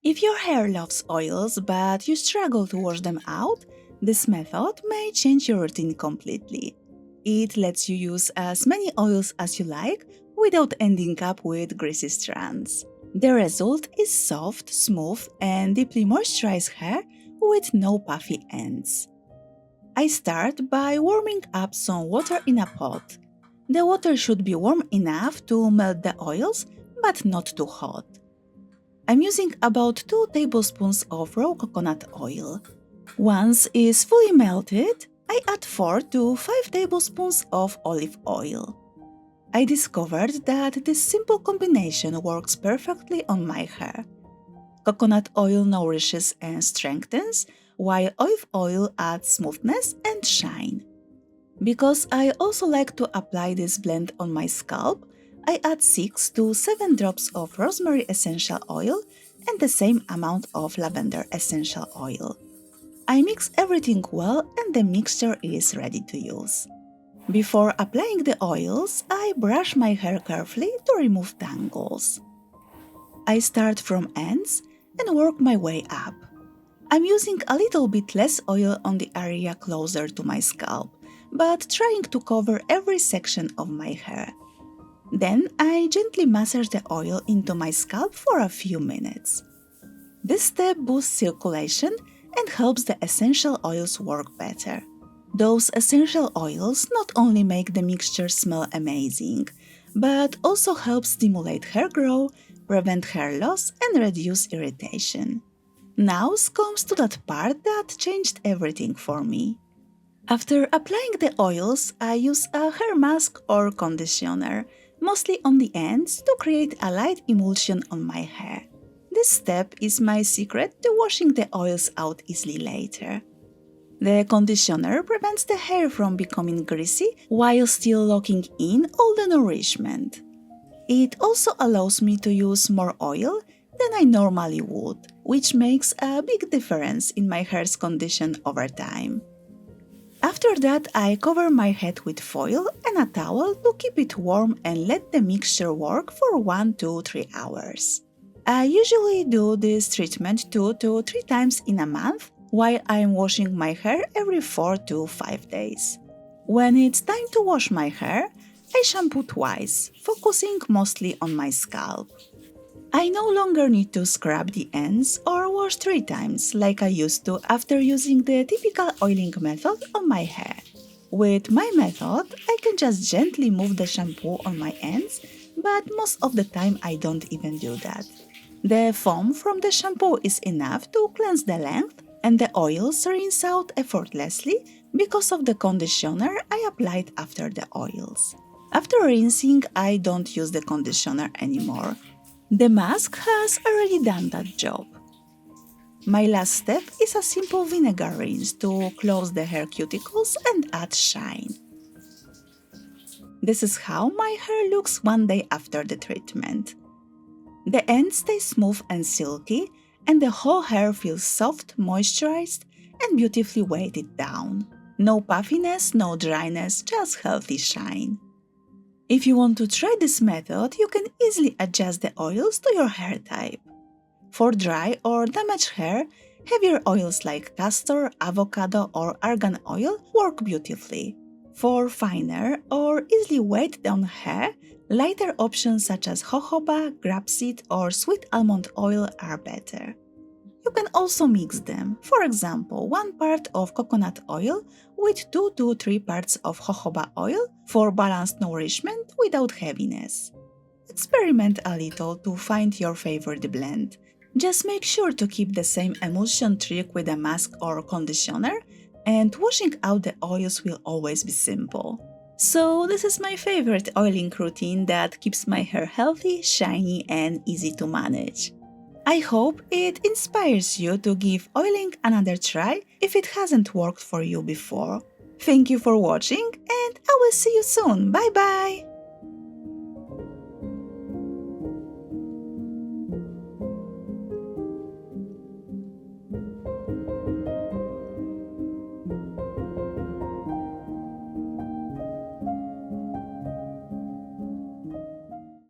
If your hair loves oils but you struggle to wash them out, this method may change your routine completely. It lets you use as many oils as you like without ending up with greasy strands. The result is soft, smooth, and deeply moisturized hair with no puffy ends. I start by warming up some water in a pot. The water should be warm enough to melt the oils, but not too hot. I'm using about 2 tablespoons of raw coconut oil. Once it's fully melted, I add 4 to 5 tablespoons of olive oil. I discovered that this simple combination works perfectly on my hair. Coconut oil nourishes and strengthens, while olive oil adds smoothness and shine. Because I also like to apply this blend on my scalp, I add 6 to 7 drops of rosemary essential oil and the same amount of lavender essential oil. I mix everything well and the mixture is ready to use. Before applying the oils, I brush my hair carefully to remove tangles. I start from ends and work my way up. I'm using a little bit less oil on the area closer to my scalp, but trying to cover every section of my hair. Then I gently massage the oil into my scalp for a few minutes. This step boosts circulation and helps the essential oils work better. Those essential oils not only make the mixture smell amazing, but also help stimulate hair growth, prevent hair loss, and reduce irritation. Now comes to that part that changed everything for me. After applying the oils, I use a hair mask or conditioner, mostly on the ends, to create a light emulsion on my hair. This step is my secret to washing the oils out easily later. The conditioner prevents the hair from becoming greasy while still locking in all the nourishment. It also allows me to use more oil than I normally would, which makes a big difference in my hair's condition over time. After that, I cover my head with foil and a towel to keep it warm and let the mixture work for 1 to 3 hours. I usually do this treatment 2 to 3 times in a month, while I'm washing my hair every 4 to 5 days. When it's time to wash my hair, I shampoo twice, focusing mostly on my scalp. I no longer need to scrub the ends or wash 3 times like I used to after using the typical oiling method on my hair. With my method, I can just gently move the shampoo on my ends, but most of the time I don't even do that. The foam from the shampoo is enough to cleanse the length, and the oils rinse out effortlessly because of the conditioner I applied after the oils. After rinsing, I don't use the conditioner anymore. The mask has already done that job. My last step is a simple vinegar rinse to close the hair cuticles and add shine. This is how my hair looks one day after the treatment. The ends stay smooth and silky, and the whole hair feels soft, moisturized, and beautifully weighted down. No puffiness, no dryness, just healthy shine. If you want to try this method, you can easily adjust the oils to your hair type. For dry or damaged hair, heavier oils like castor, avocado, or argan oil work beautifully. For finer or easily weighed down hair, lighter options such as jojoba, grapeseed, or sweet almond oil are better. You can also mix them, for example, 1 part of coconut oil with 2 to 3 parts of jojoba oil for balanced nourishment without heaviness. Experiment a little to find your favorite blend. Just make sure to keep the same emulsion trick with a mask or conditioner, and washing out the oils will always be simple. So this is my favorite oiling routine that keeps my hair healthy, shiny, and easy to manage. I hope it inspires you to give oiling another try if it hasn't worked for you before. Thank you for watching, and I will see you soon. Bye bye!